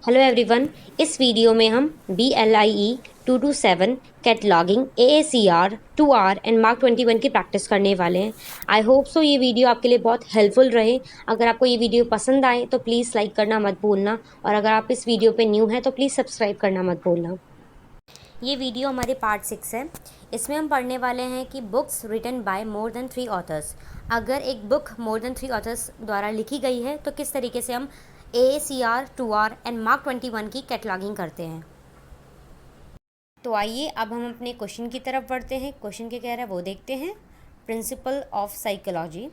Hello everyone. इस video में हम BLIE 227 cataloguing AACR 2R and mark 21 की प्रैक्टिस करने वाले हैं। आई होप सो ये वीडियो आपके लिए बहुत हेल्पफुल रहे। अगर आपको ये वीडियो पसंद आए तो प्लीज़ लाइक करना मत भूलना, और अगर आप इस वीडियो पे न्यू हैं तो प्लीज़ सब्सक्राइब करना मत भूलना। ये वीडियो हमारे पार्ट 6 है। इसमें हम पढ़ने वाले हैं कि books written by more than 3 authors. अगर एक बुक मोर देन 3 ऑथर्स द्वारा लिखी गई है तो किस तरीके से हम AACR 2R एंड मार्क 21 की कैटलॉगिंग करते हैं। तो आइए अब हम अपने क्वेश्चन की तरफ बढ़ते हैं। क्वेश्चन क्या कह रहा है वो देखते हैं। Principle of psychology,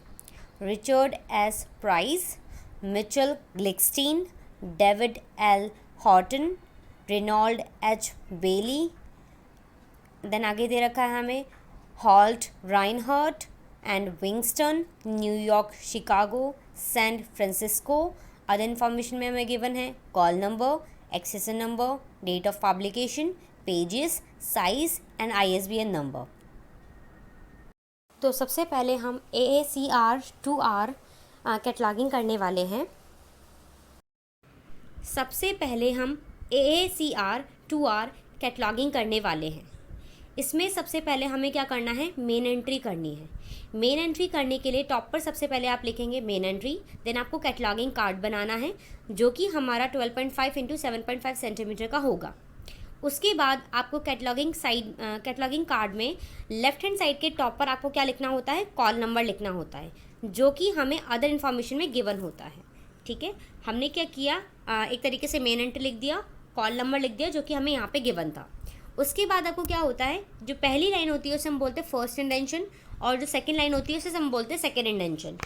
Richard S price, Mitchell ग्लिकस्टीन, David L Horton, Reynold H Bailey. Then आगे दे रखा है हमें halt राइनहर्ट and विंगस्टन, New York, Chicago, San Francisco. Other information में हमें गिवन है call number, एक्सेसन number, date of publication, pages, size and ISBN number. तो सबसे पहले हम AACR 2R कैटलॉगिंग करने वाले हैं। सबसे पहले हम AACR 2R कैटलॉगिंग करने वाले हैं। इसमें सबसे पहले हमें क्या करना है, मेन एंट्री करनी है। मेन एंट्री करने के लिए टॉप पर सबसे पहले आप लिखेंगे मेन एंट्री। देन आपको कैटलॉगिंग कार्ड बनाना है जो कि हमारा 12.5 इंटू 7.5 सेंटीमीटर का होगा। उसके बाद आपको कैटलॉगिंग कार्ड में लेफ्ट हैंड साइड के टॉप पर आपको क्या लिखना होता है, कॉल नंबर लिखना होता है, जो कि हमें अदर इन्फॉर्मेशन में गिवन होता है। ठीक है, हमने क्या किया, एक तरीके से मेन एंट्री लिख दिया, कॉल नंबर लिख दिया जो कि हमें यहाँ पे गिवन था। उसके बाद आपको क्या होता है, जो पहली लाइन होती है उसे हम बोलते हैं फर्स्ट इंडेंशन, और जो सेकंड लाइन होती है उसे हम बोलते हैं सेकंड इंडेंशन।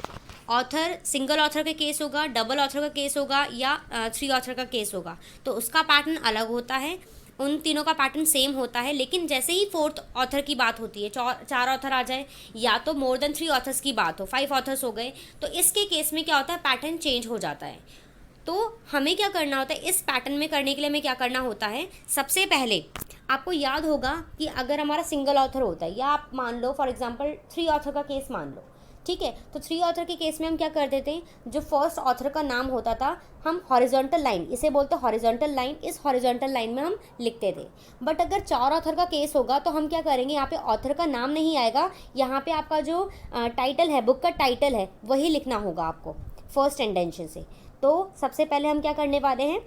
ऑथर सिंगल ऑथर का केस होगा, डबल ऑथर का केस होगा, या 3 ऑथर का केस होगा तो उसका पैटर्न अलग होता है। उन तीनों का पैटर्न सेम होता है, लेकिन जैसे ही 4th ऑथर की बात होती है, 4 ऑथर आ जाए, या तो मोर देन 3 ऑथर्स की बात हो, 5 ऑथर्स हो गए, तो इसके केस में क्या होता है, पैटर्न चेंज हो जाता है। तो हमें क्या करना होता है, इस पैटर्न में करने के लिए हमें क्या करना होता है, सबसे पहले आपको याद होगा कि अगर हमारा सिंगल ऑथर होता है, या आप मान लो फॉर एग्जांपल 3 ऑथर का केस मान लो, ठीक है, तो 3 ऑथर के केस में हम क्या करते थे, जो फर्स्ट ऑथर का नाम होता था हम हॉरिजॉन्टल लाइन, इसे बोलते हैं हॉरिजॉन्टल लाइन, इस हॉरिजॉन्टल लाइन में हम लिखते थे। बट अगर 4 ऑथर का केस होगा तो हम क्या करेंगे, यहाँ पे ऑथर का नाम नहीं आएगा, यहाँ पे आपका जो टाइटल है, बुक का टाइटल है, वही लिखना होगा आपको फर्स्ट इंटेंशन से। तो सबसे पहले हम क्या करने वाले हैं,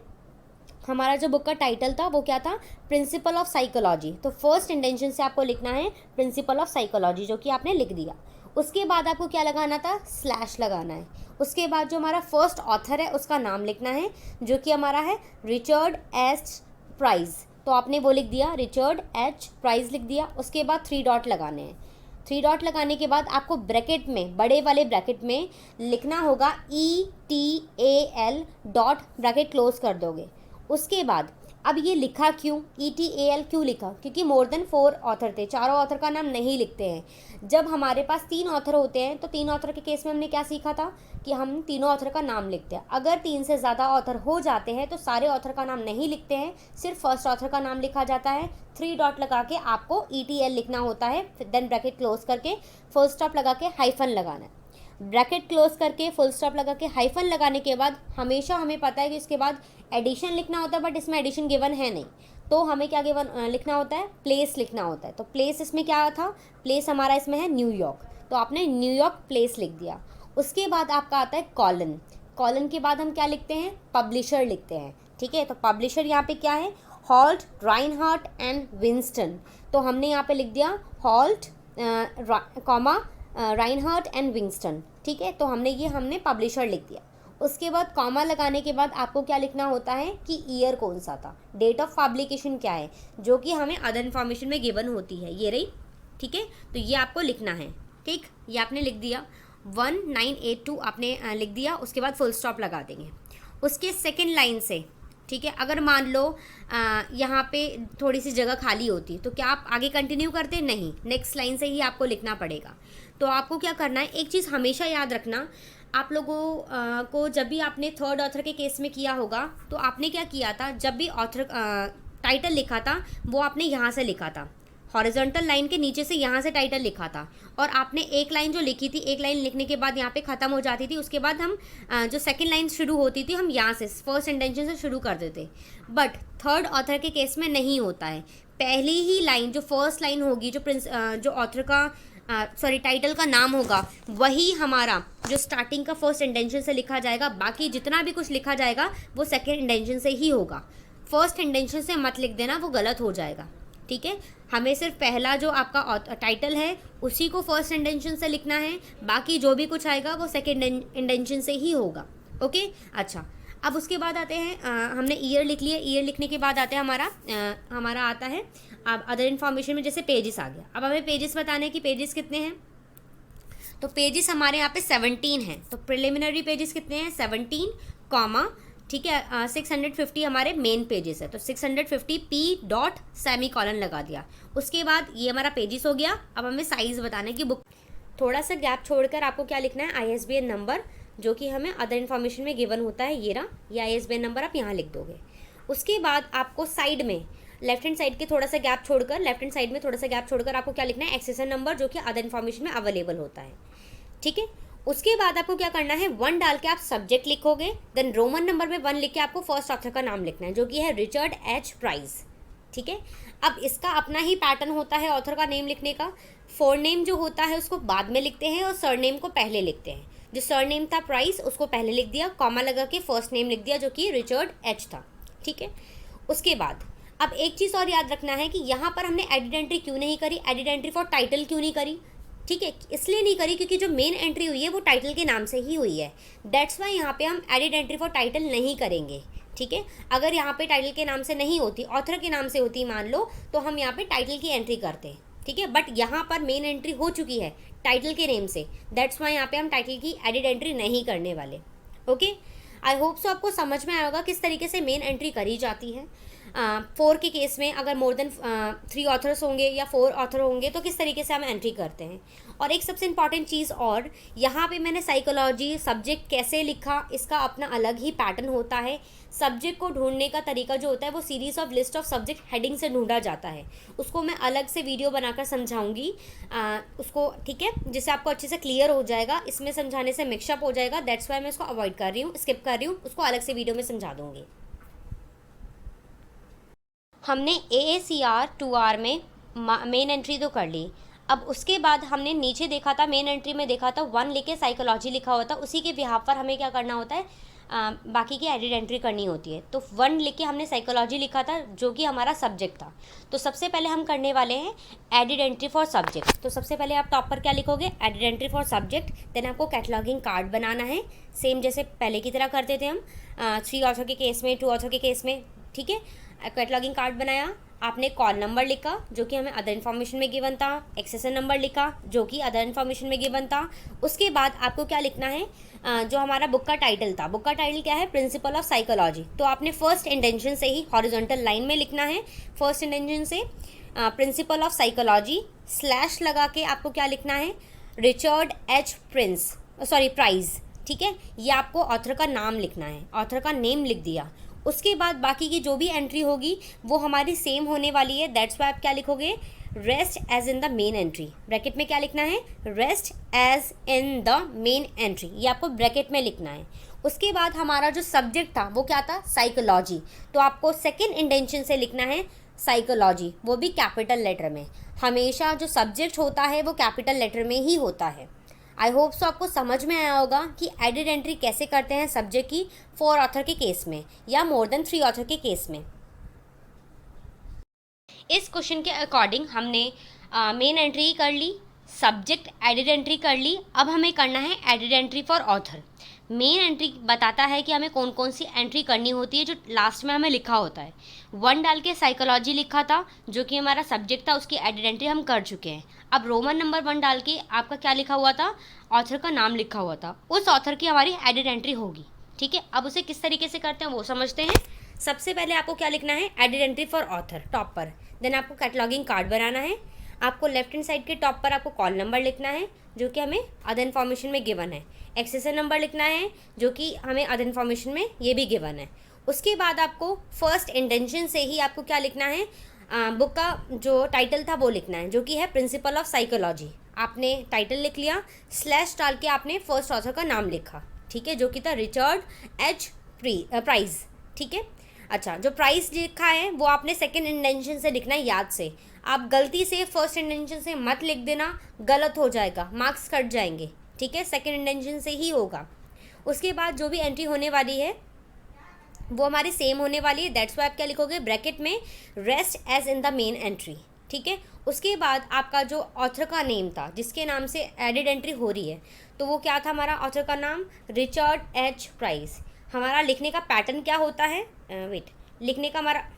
हमारा जो बुक का टाइटल था वो क्या था, प्रिंसिपल ऑफ साइकोलॉजी। तो फर्स्ट इंटेंशन से आपको लिखना है प्रिंसिपल ऑफ साइकोलॉजी, जो कि आपने लिख दिया। उसके बाद आपको क्या लगाना था, स्लैश लगाना है। उसके बाद जो हमारा फर्स्ट ऑथर है उसका नाम लिखना है, जो कि हमारा है रिचर्ड एच प्राइस। तो आपने वो लिख दिया, रिचर्ड एच प्राइस लिख दिया। उसके बाद 3 डॉट लगाने हैं। 3 डॉट लगाने के बाद आपको ब्रैकेट में, बड़े वाले ब्रैकेट में लिखना होगा ETAL डॉट, ब्रैकेट क्लोज कर दोगे। उसके बाद अब ये लिखा क्यों, ETAL क्यों लिखा, क्योंकि मोर देन 4 ऑथर थे, चारों ऑथर का नाम नहीं लिखते हैं। जब हमारे पास 3 ऑथर होते हैं तो 3 ऑथर के केस में हमने क्या सीखा था कि हम तीनों ऑथर का नाम लिखते हैं। अगर 3 से ज़्यादा ऑथर हो जाते हैं तो सारे ऑथर का नाम नहीं लिखते हैं, सिर्फ फर्स्ट ऑथर का नाम लिखा जाता है। 3 डॉट लगा के आपको ETL लिखना होता है, देन ब्रैकेट क्लोज करके फुल स्टॉप लगा के हाइफन लगाना है। ब्रैकेट क्लोज करके फुल स्टॉप लगा के हाइफन लगाने के बाद हमेशा हमें पता है कि इसके बाद एडिशन लिखना होता है, बट इसमें एडिशन गिवन है नहीं, तो हमें क्या गिवन लिखना होता है, प्लेस लिखना होता है। तो प्लेस इसमें क्या था, प्लेस हमारा इसमें है न्यूयॉर्क, तो आपने न्यूयॉर्क प्लेस लिख दिया। उसके बाद आपका आता है कॉलन। कॉलन के बाद हम क्या लिखते हैं, पब्लिशर लिखते हैं। ठीक है, तो पब्लिशर यहाँ पे क्या है, हॉल्ट राइनहार्ट एंड विंस्टन। तो हमने यहाँ पे लिख दिया halt comma Reinhardt and Winston. ठीक है, तो हमने पब्लिशर लिख दिया। उसके बाद कॉमा लगाने के बाद आपको क्या लिखना होता है कि ईयर कौन सा था, डेट ऑफ पब्लिकेशन क्या है, जो कि हमें अदर इन्फॉर्मेशन में गिवन होती है, ये रही। ठीक है, तो ये आपको लिखना है। ठीक, ये आपने लिख दिया, 1982 आपने लिख दिया। उसके बाद फुल स्टॉप लगा देंगे। उसके सेकेंड लाइन से, ठीक है, अगर मान लो यहाँ पे थोड़ी सी जगह खाली होती तो क्या आप आगे कंटिन्यू करते, नहीं, नेक्स्ट लाइन से ही आपको लिखना पड़ेगा। तो आपको क्या करना है, एक चीज़ हमेशा याद रखना, आप लोगों को जब भी आपने 3rd ऑथर के केस में किया होगा तो आपने क्या किया था, जब भी ऑथर टाइटल लिखा था वो आपने यहाँ से लिखा था, हॉरिजॉन्टल लाइन के नीचे से यहाँ से टाइटल लिखा था, और आपने एक लाइन जो लिखी थी, एक लाइन लिखने के बाद यहाँ पे ख़त्म हो जाती थी, उसके बाद हम जो सेकंड लाइन शुरू होती थी हम यहाँ से फर्स्ट इंटेंशन से शुरू कर देते। बट थर्ड ऑथर के केस में नहीं होता है। पहली ही लाइन जो फर्स्ट लाइन होगी, जो ऑथर का टाइटल का नाम होगा, वही हमारा जो स्टार्टिंग का फर्स्ट इंटेंशन से लिखा जाएगा। बाकी जितना भी कुछ लिखा जाएगा वो सेकेंड इंटेंशन से ही होगा। फर्स्ट इंटेंशन से मत लिख देना, वो गलत हो जाएगा। ठीक है, हमें सिर्फ पहला जो आपका टाइटल है उसी को फर्स्ट इंटेंशन से लिखना है, बाकी जो भी कुछ आएगा वो सेकेंड इंटेंशन से ही होगा। ओके, अच्छा, अब उसके बाद आते हैं, हमने ईयर लिख लिया। ईयर लिखने के बाद आते हैं हमारा आता है अब अदर इन्फॉर्मेशन में, जैसे पेजेस आ गया। अब हमें पेजेस बताने हैं कि पेजेस कितने हैं। तो पेजेस हमारे यहाँ पे 17 हैं। तो प्रिलिमिनरी पेजेस कितने हैं, 17 कॉमा, ठीक है, 650 हमारे मेन पेजेस है। तो 650 p.सेमी लगा दिया। उसके बाद ये हमारा पेजेस हो गया। अब हमें साइज़ बताने की बुक, थोड़ा सा गैप छोड़कर आपको क्या लिखना है, ISBN नंबर, जो कि हमें अदर इन्फॉर्मेशन में गिवन होता है, ये रहा, ये ISBN नंबर आप यहाँ लिख दोगे। उसके बाद आपको साइड में लेफ्ट हैंड साइड के थोड़ा सा गैप छोड़कर, लेफ्ट हैंड साइड में थोड़ा सा गैप छोड़कर आपको क्या लिखना है, एक्सेसन नंबर, जो कि अदर इन्फॉर्मेशन में अवेलेबल होता है। ठीक है, उसके बाद आपको क्या करना है, 1 डाल के आप सब्जेक्ट लिखोगे, देन रोमन नंबर में 1 लिख के आपको फर्स्ट ऑथर का नाम लिखना है, जो कि है रिचर्ड एच प्राइस। ठीक है, अब इसका अपना ही पैटर्न होता है ऑथर का नेम लिखने का। फोरनेम जो होता है उसको बाद में लिखते हैं और सरनेम को पहले लिखते हैं। जो सरनेम था प्राइस, उसको पहले लिख दिया, कॉमा लगा के फर्स्ट नेम लिख दिया, जो कि रिचर्ड एच था। ठीक है, उसके बाद अब एक चीज़ और याद रखना है कि यहाँ पर हमने एडिट एंट्री क्यों नहीं करी, एडिट एंट्री फॉर टाइटल क्यों नहीं करी। ठीक है, इसलिए नहीं करी क्योंकि जो मेन एंट्री हुई है वो टाइटल के नाम से ही हुई है। दैट्स वाई यहाँ पे हम एडिट एंट्री फॉर टाइटल नहीं करेंगे। ठीक है, अगर यहाँ पे टाइटल के नाम से नहीं होती, ऑथर के नाम से होती मान लो, तो हम यहाँ पे टाइटल की एंट्री करते। ठीक है, बट यहाँ पर मेन एंट्री हो चुकी है टाइटल के नेम से, दैट्स वाई यहाँ पे हम टाइटल की एडिट एंट्री नहीं करने वाले। ओके, आई होप सो आपको समझ में आया होगा किस तरीके से मेन एंट्री करी जाती है। 4 के केस में अगर मोर देन 3 ऑथर्स होंगे या 4 ऑथर होंगे तो किस तरीके से हम एंट्री करते हैं। और एक सबसे इम्पॉर्टेंट चीज़, और यहाँ पे मैंने साइकोलॉजी सब्जेक्ट कैसे लिखा, इसका अपना अलग ही पैटर्न होता है। सब्जेक्ट को ढूंढने का तरीका जो होता है वो series of list of subject heading से ढूंढा जाता है। उसको मैं अलग से वीडियो बनाकर समझाऊंगी उसको। ठीक है, जिससे आपको अच्छे से क्लियर हो जाएगा। इसमें समझाने से मिक्सअप हो जाएगा, दैट्स वाई मैं इसको अवॉइड कर रही हूँ, स्किप कर रही हूँ, उसको अलग से वीडियो में समझा दूँगी। हमने AACR 2R में मेन एंट्री तो कर ली। अब उसके बाद हमने नीचे देखा था, मेन एंट्री में देखा था 1 लिख के साइकोलॉजी लिखा होता है, उसी के बिहाफ पर हमें क्या करना होता है, बाकी की एडिट एंट्री करनी होती है। तो 1 लिख के हमने साइकोलॉजी लिखा था, जो कि हमारा सब्जेक्ट था। तो सबसे पहले हम करने वाले हैं एडिट एंट्री फॉर सब्जेक्ट। तो सबसे पहले आप टॉप पर क्या लिखोगे, edit entry for subject. Then आपको कैटलॉगिंग कार्ड बनाना है, सेम जैसे पहले की तरह करते थे हम 3 ऑथर के केस में, 2 ऑथर के केस में। ठीक है, कैटलॉगिंग कार्ड बनाया, आपने कॉल नंबर लिखा जो कि हमें अदर इन्फॉर्मेशन में गिवन था, एक्सेसन नंबर लिखा जो कि अदर इन्फॉर्मेशन में गिवन था। उसके बाद आपको क्या लिखना है, जो हमारा बुक का टाइटल था, बुक का टाइटल क्या है, प्रिंसिपल ऑफ साइकोलॉजी। तो आपने फर्स्ट इंटेंशन से ही हॉरिजॉन्टल लाइन में लिखना है, फर्स्ट इंटेंशन से प्रिंसिपल ऑफ साइकोलॉजी स्लैश लगा के आपको क्या लिखना है, रिचर्ड एच प्राइस। ठीक है, ये आपको ऑथर का नाम लिखना है, ऑथर का नेम लिख दिया। उसके बाद बाकी की जो भी एंट्री होगी वो हमारी सेम होने वाली है, दैट्स वाई आप क्या लिखोगे, rest as in the main entry. Bracket में क्या लिखना है, rest as in the main entry, ये आपको ब्रैकेट में लिखना है। उसके बाद हमारा जो सब्जेक्ट था वो क्या था, साइकोलॉजी। तो आपको सेकेंड इंटेंशन से लिखना है साइकोलॉजी, वो भी कैपिटल लेटर में। हमेशा जो सब्जेक्ट होता है वो कैपिटल लेटर में ही होता है। आई होप सो आपको समझ में आया होगा कि एडिट एंट्री कैसे करते हैं सब्जेक्ट की 4 ऑथर के केस में या मोर देन 3 ऑथर के केस में। इस क्वेश्चन के अकॉर्डिंग हमने मेन एंट्री कर ली, सब्जेक्ट एडिट एंट्री कर ली। अब हमें करना है edit entry for author. Main entry बताता है कि हमें कौन कौन सी एंट्री करनी होती है, जो लास्ट में हमें लिखा होता है। 1 डाल के साइकोलॉजी लिखा था जो कि हमारा सब्जेक्ट था, उसकी एडिट एंट्री हम कर चुके हैं। अब रोमन नंबर 1 डाल के आपका क्या लिखा हुआ था, ऑथर का नाम लिखा हुआ था, उस ऑथर की हमारी एडिट एंट्री होगी। ठीक है, अब उसे किस तरीके से करते हैं वो समझते हैं। सबसे पहले आपको क्या लिखना है, edit entry for author top पर। देन आपको कैटलॉगिंग कार्ड बनाना है। आपको लेफ्ट हैंड साइड के टॉप पर आपको कॉल नंबर लिखना है जो कि हमें अदर इन्फॉर्मेशन में गिवन है। एक्सेसन नंबर लिखना है जो कि हमें अदर इन्फॉर्मेशन में ये भी गिवन है। उसके बाद आपको फर्स्ट इंटेंशन से ही आपको क्या लिखना है, बुक का जो टाइटल था वो लिखना है, जो कि है प्रिंसिपल ऑफ साइकोलॉजी। आपने टाइटल लिख लिया, स्लैश डाल के आपने फर्स्ट ऑथर का नाम लिखा, ठीक है, जो कि था रिचर्ड एच प्राइस, ठीक है। अच्छा, जो प्राइस लिखा है वो आपने सेकंड इंडेंशन से लिखना है, याद से। आप गलती से फर्स्ट इंडेंशन से मत लिख देना, गलत हो जाएगा, मार्क्स कट जाएंगे, ठीक है, सेकंड इंडेंशन से ही होगा। उसके बाद जो भी एंट्री होने वाली है वो हमारी सेम होने वाली है, दैट्स वाई आप क्या लिखोगे, ब्रैकेट में rest as in the main entry, ठीक है। उसके बाद आपका जो ऑथर का नेम था, जिसके नाम से एडिड एंट्री हो रही है, तो वो क्या था हमारा ऑथर का नाम, रिचर्ड एच प्राइस। हमारा लिखने का पैटर्न क्या होता है, लिखने का हमारा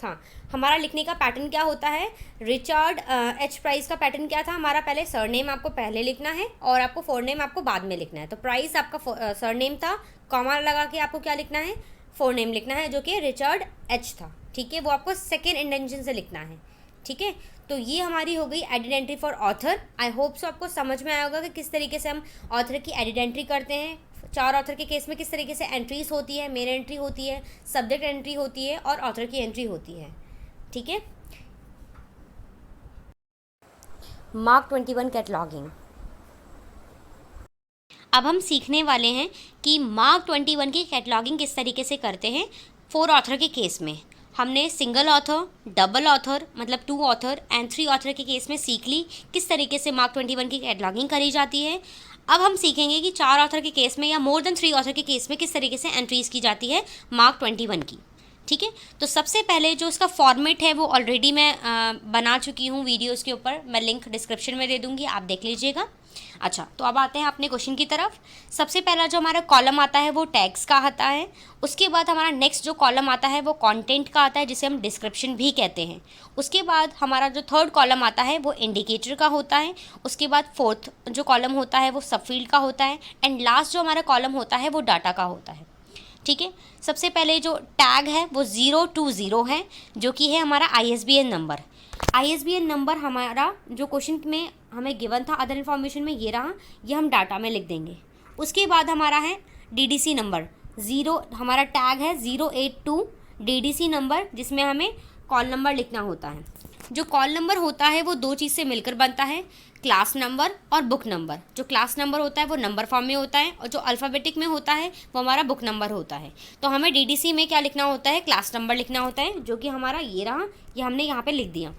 हाँ, हमारा लिखने का पैटर्न क्या होता है, रिचर्ड एच प्राइस का पैटर्न क्या था हमारा, पहले सरनेम आपको पहले लिखना है और आपको फोरनेम आपको बाद में लिखना है। तो प्राइस आपका सरनेम था, कॉमा लगा के आपको क्या लिखना है, फोरनेम लिखना है, जो कि रिचर्ड एच था, ठीक है, वो आपको सेकेंड इंडेंशन से लिखना है, ठीक है। तो ये हमारी हो गई added entry for author. I hope so आपको समझ में आया होगा कि किस तरीके से हम ऑथर की एडिड एंट्री करते हैं। 4 ऑथर के केस में किस तरीके से एंट्रीज होती है, मेन एंट्री होती है, सब्जेक्ट एंट्री होती है और ऑथर की एंट्री होती है, ठीक है। Mark 21 cataloguing. अब हम सीखने वाले हैं कि मार्क 21 की कैटलॉगिंग किस तरीके से करते हैं 4 ऑथर के केस में। हमने सिंगल ऑथर, डबल ऑथर मतलब 2 ऑथर एंड 3 ऑथर के केस में सीख ली किस तरीके से मार्क 21 की कैटलॉगिंग करी जाती है। अब हम सीखेंगे कि 4 ऑथर के केस में या मोर देन 3 ऑथर के केस में किस तरीके से एंट्रीज की जाती है मार्क 21 की, ठीक है। तो सबसे पहले जो इसका फॉर्मेट है वो ऑलरेडी मैं बना चुकी हूँ वीडियोज़ के ऊपर, मैं लिंक डिस्क्रिप्शन में दे दूँगी, आप देख लीजिएगा। अच्छा, तो अब आते हैं अपने क्वेश्चन की तरफ। सबसे पहला जो हमारा कॉलम आता है वो टैग्स का आता है। उसके बाद हमारा नेक्स्ट जो कॉलम आता है वो कंटेंट का आता है, जिसे हम डिस्क्रिप्शन भी कहते हैं। उसके बाद हमारा जो थर्ड कॉलम आता है वो इंडिकेटर का होता है। उसके बाद फोर्थ जो कॉलम होता है वो सबफील्ड का होता है एंड लास्ट जो हमारा कॉलम होता है वो डाटा का होता है, ठीक है। सबसे पहले जो टैग है वो 020 है, जो कि है हमारा ISBN नंबर। ISBN नंबर हमारा जो क्वेश्चन में हमें गिवन था अदर इन्फॉर्मेशन में ये रहा, ये हम डाटा में लिख देंगे। उसके बाद हमारा है DDC नंबर, हमारा टैग है 082 DDC नंबर, जिसमें हमें कॉल नंबर लिखना होता है। जो कॉल नंबर होता है वो 2 चीज़ से मिलकर बनता है, क्लास नंबर और बुक नंबर। जो क्लास नंबर होता है वो नंबर फॉर्म में होता है और जो अल्फ़ाबेटिक में होता है वो हमारा बुक नंबर होता है। तो हमें DDC में क्या लिखना होता है, क्लास नंबर लिखना होता है, जो कि हमारा ये रहा, ये हमने यहाँ पे लिख दिया।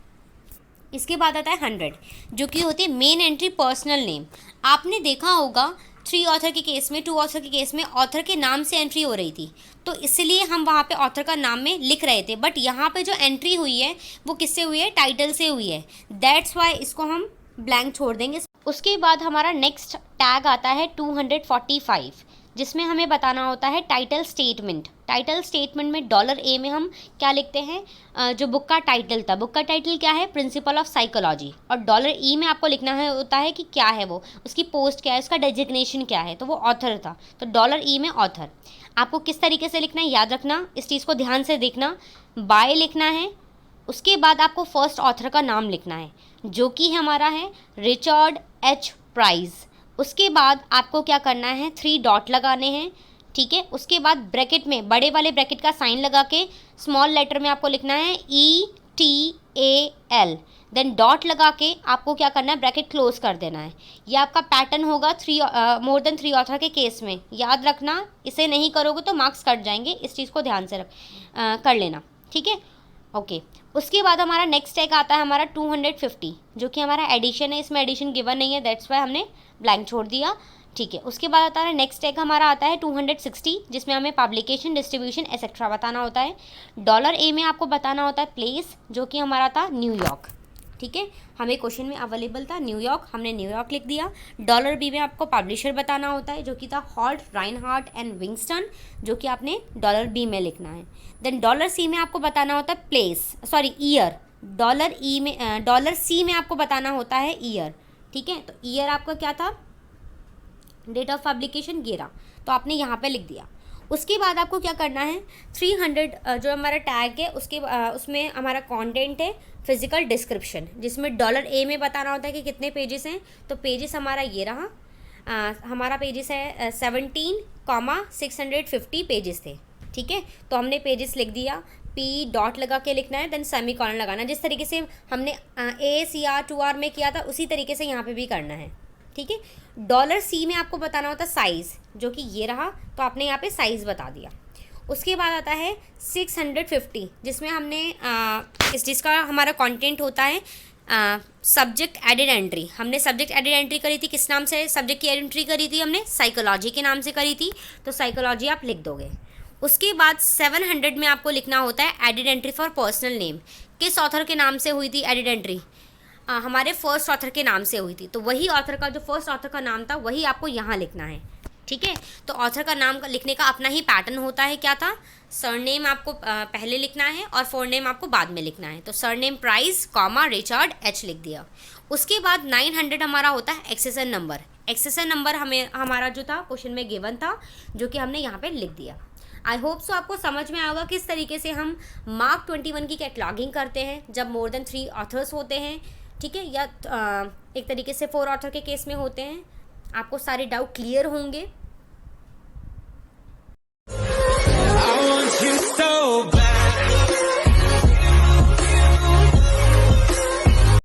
इसके बाद आता है 100, जो कि होती है मेन एंट्री पर्सनल नेम। आपने देखा होगा 3 ऑथर के केस में, 2 ऑथर के केस में ऑथर के नाम से एंट्री हो रही थी, तो इसलिए हम वहाँ पे ऑथर का नाम में लिख रहे थे। बट यहाँ पे जो एंट्री हुई है वो किससे हुई है, टाइटल से हुई है, दैट्स वाई इसको हम ब्लैंक छोड़ देंगे। उसके बाद हमारा नेक्स्ट टैग आता है 245, जिसमें हमें बताना होता है टाइटल स्टेटमेंट। टाइटल स्टेटमेंट में $A में हम क्या लिखते हैं, जो बुक का टाइटल था, बुक का टाइटल क्या है, प्रिंसिपल ऑफ साइकोलॉजी, और $E में आपको लिखना है होता है कि क्या है वो, उसकी पोस्ट क्या है, उसका डेजिग्नेशन क्या है, तो वो ऑथर था, तो $E में ऑथर। आपको किस तरीके से लिखना है याद रखना, इस चीज़ को ध्यान से देखना। बाय लिखना है, उसके बाद आपको फर्स्ट ऑथर का नाम लिखना है, जो कि हमारा है रिचर्ड एच प्राइस। उसके बाद आपको क्या करना है, 3 डॉट लगाने हैं, ठीक है। उसके बाद ब्रैकेट में बड़े वाले ब्रैकेट का साइन लगा के स्मॉल लेटर में आपको लिखना है ETAL, देन डॉट लगा के आपको क्या करना है, ब्रैकेट क्लोज कर देना है। ये आपका पैटर्न होगा मोर देन 3 ऑथर के केस में, याद रखना। इसे नहीं करोगे तो मार्क्स कट जाएंगे, इस चीज़ को ध्यान से कर लेना, ठीक है, ओके। उसके बाद हमारा नेक्स्ट टैग आता है हमारा 250, जो कि हमारा एडिशन है, इसमें एडिशन गिवन नहीं है, दैट्स वाई हमने ब्लैंक छोड़ दिया, ठीक है। उसके बाद आता है नेक्स्ट टैग हमारा आता है 260, जिसमें हमें पब्लिकेशन, डिस्ट्रीब्यूशन एक्सेट्रा बताना होता है। $A में आपको बताना होता है प्लेस, जो कि हमारा था न्यूयॉर्क, ठीक है। हमें क्वेश्चन में अवेलेबल था न्यूयॉर्क, हमने न्यूयॉर्क लिख दिया। $B में आपको पब्लिशर बताना होता है, जो कि था हॉल्ट, राइनहार्ट एंड विंगस्टन, जो कि आपने $B में लिखना है। देन $C में आपको बताना होता है ईयर। $C में आपको बताना होता है ईयर, ठीक है। तो ईयर आपका क्या था, डेट ऑफ पब्लिकेशन 11, तो आपने यहाँ पे लिख दिया। उसके बाद आपको क्या करना है, 300 जो हमारा टैग है उसमें हमारा कंटेंट है फिजिकल डिस्क्रिप्शन, जिसमें $A में बताना होता है कि कितने पेजेस हैं। तो पेजेस हमारा ये रहा, हमारा पेजेस है 17,650 पेजेस थे, ठीक है। तो हमने पेजेस लिख दिया। पी डॉट लगा के लिखना है, देन सेमी कॉलन लगाना। जिस तरीके से हमने AACR 2R में किया था उसी तरीके से यहाँ पे भी करना है, ठीक है। $C में आपको बताना होता है साइज़, जो कि ये रहा, तो आपने यहाँ पे साइज़ बता दिया। उसके बाद आता है 650, जिसमें हमने जिसका हमारा कंटेंट होता है सब्जेक्ट एडेड एंट्री। हमने सब्जेक्ट एडेड एंट्री करी थी, किस नाम से सब्जेक्ट की एंट्री करी थी हमने? साइकोलॉजी के नाम से करी थी, तो साइकोलॉजी आप लिख दोगे। उसके बाद 700 में आपको लिखना होता है added entry for personal name. किस ऑथर के नाम से हुई थी एडेड एंट्री? हमारे फर्स्ट ऑथर के नाम से हुई थी, तो वही ऑथर का जो फर्स्ट ऑथर का नाम था वही आपको यहाँ लिखना है, ठीक है। तो ऑथर का नाम लिखने का अपना ही पैटर्न होता है। क्या था? सरनेम आपको पहले लिखना है और फोरनेम आपको बाद में लिखना है। तो surname price comma Richard H लिख दिया। उसके बाद 900 हमारा होता है एक्सेसन नंबर। एक्सेसन नंबर हमारा जो था क्वेश्चन में गिवन था, जो कि हमने यहाँ पे लिख दिया। आई होप सो आपको समझ में आएगा किस तरीके से हम मार्क 21 की कैटलॉगिंग करते हैं जब मोर देन 3 ऑथर्स होते हैं, ठीक है, या एक तरीके से 4 ऑथर के केस में होते हैं। आपको सारे डाउट क्लियर होंगे।